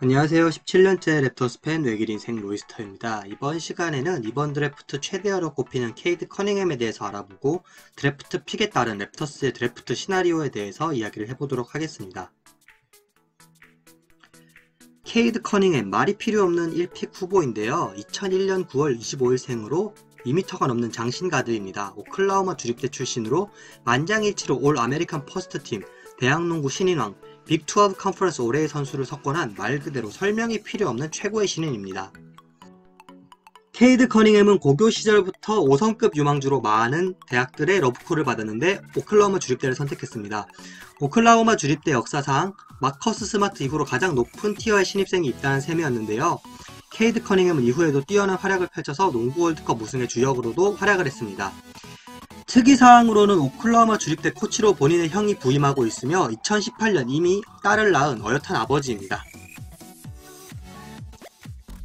안녕하세요. 17년째 랩터스 팬 외길 인생 로이스터입니다. 이번 시간에는 이번 드래프트 최대어로 꼽히는 케이드 커닝햄에 대해서 알아보고 드래프트 픽에 따른 랩터스의 드래프트 시나리오에 대해서 이야기를 해보도록 하겠습니다. 케이드 커닝햄, 말이 필요 없는 1픽 후보인데요. 2001년 9월 25일생으로 2m가 넘는 장신 가드입니다. 오클라호마 주립대 출신으로 만장일치로 올 아메리칸 퍼스트팀, 대학농구 신인왕, 빅12 컨퍼런스 올해의 선수를 석권한 말 그대로 설명이 필요 없는 최고의 신인입니다. 케이드 커닝햄은 고교 시절부터 5성급 유망주로 많은 대학들의 러브콜을 받았는데 오클라호마 주립대를 선택했습니다. 오클라호마 주립대 역사상 마커스 스마트 이후로 가장 높은 티어의 신입생이 입단한 셈이었는데요. 케이드 커닝햄은 이후에도 뛰어난 활약을 펼쳐서 농구 월드컵 우승의 주역으로도 활약을 했습니다. 특이사항으로는 오클라호마 주립대 코치로 본인의 형이 부임하고 있으며 2018년 이미 딸을 낳은 어엿한 아버지입니다.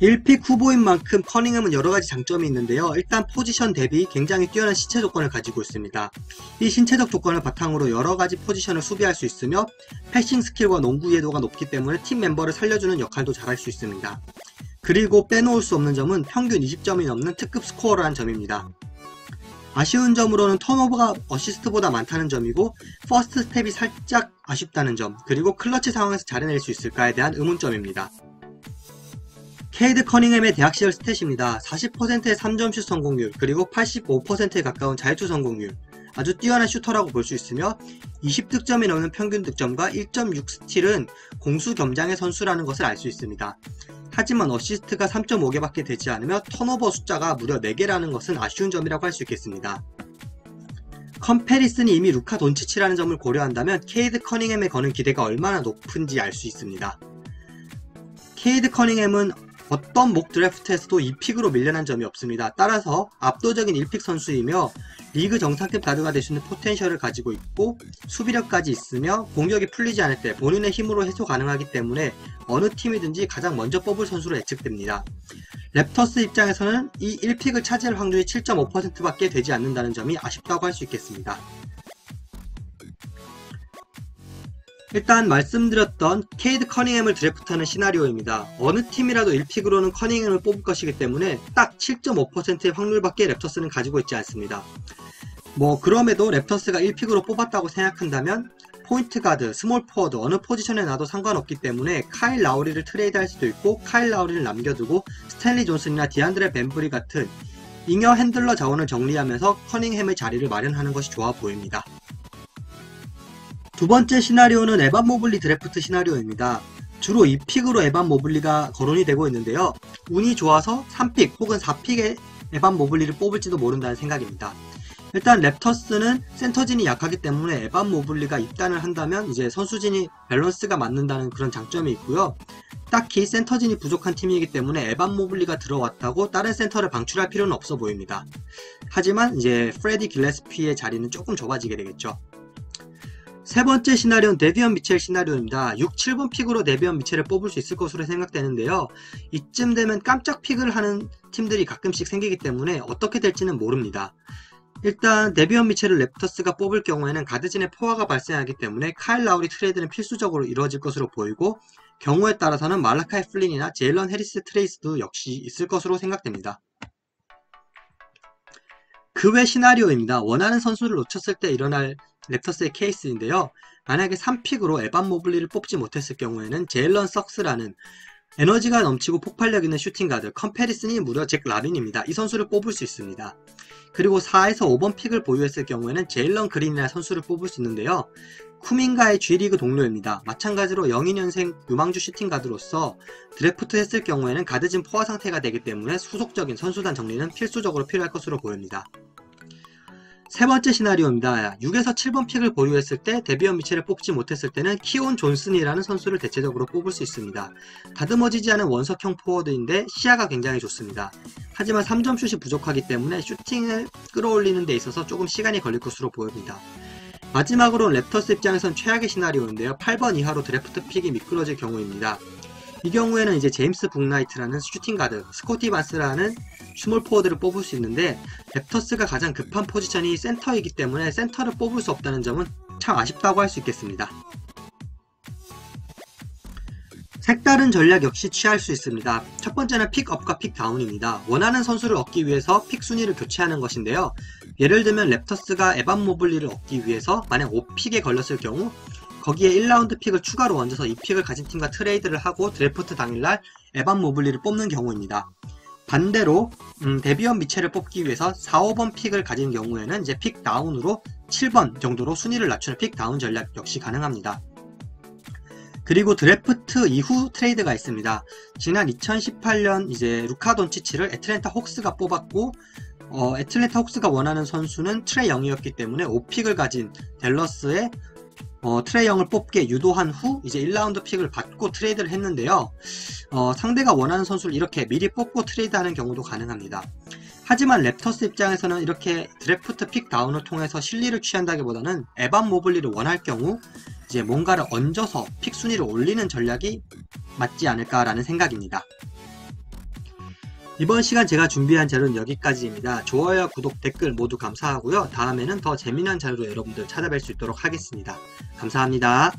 1픽 후보인 만큼 커닝햄은 여러가지 장점이 있는데요. 일단 포지션 대비 굉장히 뛰어난 신체 조건을 가지고 있습니다. 이 신체적 조건을 바탕으로 여러가지 포지션을 수비할 수 있으며 패싱 스킬과 농구 이해도가 높기 때문에 팀 멤버를 살려주는 역할도 잘할 수 있습니다. 그리고 빼놓을 수 없는 점은 평균 20점이 넘는 특급 스코어라는 점입니다. 아쉬운 점으로는 턴오버가 어시스트보다 많다는 점이고 퍼스트 스텝이 살짝 아쉽다는 점, 그리고 클러치 상황에서 잘해낼 수 있을까에 대한 의문점입니다. 케이드 커닝햄의 대학 시절 스탯입니다. 40%의 3점슛 성공률, 그리고 85%에 가까운 자유투 성공률, 아주 뛰어난 슈터라고 볼 수 있으며 20득점이 넘는 평균 득점과 1.6 스틸은 공수겸장의 선수라는 것을 알 수 있습니다. 하지만 어시스트가 3.5개밖에 되지 않으며 턴오버 숫자가 무려 4개라는 것은 아쉬운 점이라고 할 수 있겠습니다. 컴패리슨이 이미 루카 돈치치라는 점을 고려한다면 케이드 커닝햄에 거는 기대가 얼마나 높은지 알 수 있습니다. 케이드 커닝햄은 어떤 목 드래프트에서도 2픽으로 밀려난 점이 없습니다. 따라서 압도적인 1픽 선수이며 리그 정상급 가드가 될 수 있는 포텐셜을 가지고 있고 수비력까지 있으며 공격이 풀리지 않을 때 본인의 힘으로 해소 가능하기 때문에 어느 팀이든지 가장 먼저 뽑을 선수로 예측됩니다. 랩터스 입장에서는 이 1픽을 차지할 확률이 7.5%밖에 되지 않는다는 점이 아쉽다고 할 수 있겠습니다. 일단 말씀드렸던 케이드 커닝햄을 드래프트하는 시나리오입니다. 어느 팀이라도 1픽으로는 커닝햄을 뽑을 것이기 때문에 딱 7.5%의 확률밖에 랩터스는 가지고 있지 않습니다. 그럼에도 랩터스가 1픽으로 뽑았다고 생각한다면 포인트 가드, 스몰 포워드 어느 포지션에 놔도 상관없기 때문에 카일 라우리를 트레이드할 수도 있고 카일 라우리를 남겨두고 스탠리 존슨이나 디안드레 벤브리 같은 잉여 핸들러 자원을 정리하면서 커닝햄의 자리를 마련하는 것이 좋아 보입니다. 두 번째 시나리오는 에반 모블리 드래프트 시나리오입니다. 주로 2픽으로 에반 모블리가 거론이 되고 있는데요. 운이 좋아서 3픽 혹은 4픽에 에반 모블리를 뽑을지도 모른다는 생각입니다. 일단 랩터스는 센터진이 약하기 때문에 에반 모블리가 입단을 한다면 이제 선수진이 밸런스가 맞는다는 그런 장점이 있고요. 딱히 센터진이 부족한 팀이기 때문에 에반 모블리가 들어왔다고 다른 센터를 방출할 필요는 없어 보입니다. 하지만 이제 프레디 길레스피의 자리는 조금 좁아지게 되겠죠. 세 번째 시나리오는 데비언 미첼 시나리오입니다. 6, 7번 픽으로 데비언 미첼을 뽑을 수 있을 것으로 생각되는데요. 이쯤 되면 깜짝 픽을 하는 팀들이 가끔씩 생기기 때문에 어떻게 될지는 모릅니다. 일단 데비언 미첼을 랩터스가 뽑을 경우에는 가드진의 포화가 발생하기 때문에 카일 라우리 트레이드는 필수적으로 이루어질 것으로 보이고 경우에 따라서는 말라카이 플린이나 제일런 해리스 트레이스도 역시 있을 것으로 생각됩니다. 그 외 시나리오입니다. 원하는 선수를 놓쳤을 때 일어날 랩터스의 케이스인데요. 만약에 3픽으로 에반 모블리를 뽑지 못했을 경우에는 제일런 석스라는 에너지가 넘치고 폭발력 있는 슈팅가드, 컴패리슨이 무려 잭 라빈입니다. 이 선수를 뽑을 수 있습니다. 그리고 4에서 5번 픽을 보유했을 경우에는 제일런 그린이라는 선수를 뽑을 수 있는데요. 쿠민가의 G리그 동료입니다. 마찬가지로 02년생 유망주 슈팅가드로서 드래프트 했을 경우에는 가드진 포화 상태가 되기 때문에 후속적인 선수단 정리는 필수적으로 필요할 것으로 보입니다. 세 번째 시나리오입니다. 6에서 7번 픽을 보유했을 때 데비언 미첼을 뽑지 못했을 때는 키온 존슨이라는 선수를 대체적으로 뽑을 수 있습니다. 다듬어지지 않은 원석형 포워드인데 시야가 굉장히 좋습니다. 하지만 3점 슛이 부족하기 때문에 슈팅을 끌어올리는 데 있어서 조금 시간이 걸릴 것으로 보입니다. 마지막으로 랩터스 입장에선 최악의 시나리오인데요. 8번 이하로 드래프트 픽이 미끄러질 경우입니다. 이 경우에는 이제 제임스 북나이트라는 슈팅가드, 스코티 바스라는 스몰 포워드를 뽑을 수 있는데 랩터스가 가장 급한 포지션이 센터이기 때문에 센터를 뽑을 수 없다는 점은 참 아쉽다고 할 수 있겠습니다. 색다른 전략 역시 취할 수 있습니다. 첫 번째는 픽업과 픽다운입니다. 원하는 선수를 얻기 위해서 픽 순위를 교체하는 것인데요. 예를 들면 랩터스가 에반 모블리를 얻기 위해서 만약 5픽에 걸렸을 경우 거기에 1라운드 픽을 추가로 얹어서 이 픽을 가진 팀과 트레이드를 하고 드래프트 당일날 에반 모블리를 뽑는 경우입니다. 반대로 데비언 미첼을 뽑기 위해서 4, 5번 픽을 가진 경우에는 이제 픽 다운으로 7번 정도로 순위를 낮추는 픽 다운 전략 역시 가능합니다. 그리고 드래프트 이후 트레이드가 있습니다. 지난 2018년 이제 루카 돈치치를 애틀랜타 혹스가 뽑았고 애틀랜타 혹스가 원하는 선수는 트레이 영이었기 때문에 5픽을 가진 댈러스의 트레이 영을 뽑게 유도한 후 이제 1라운드 픽을 받고 트레이드를 했는데요. 상대가 원하는 선수를 이렇게 미리 뽑고 트레이드하는 경우도 가능합니다. 하지만 랩터스 입장에서는 이렇게 드래프트 픽 다운을 통해서 실리를 취한다기보다는 에반 모블리를 원할 경우 이제 뭔가를 얹어서 픽 순위를 올리는 전략이 맞지 않을까라는 생각입니다. 이번 시간 제가 준비한 자료는 여기까지입니다. 좋아요와 구독, 댓글 모두 감사하고요. 다음에는 더 재미난 자료로 여러분들 찾아뵐 수 있도록 하겠습니다. 감사합니다.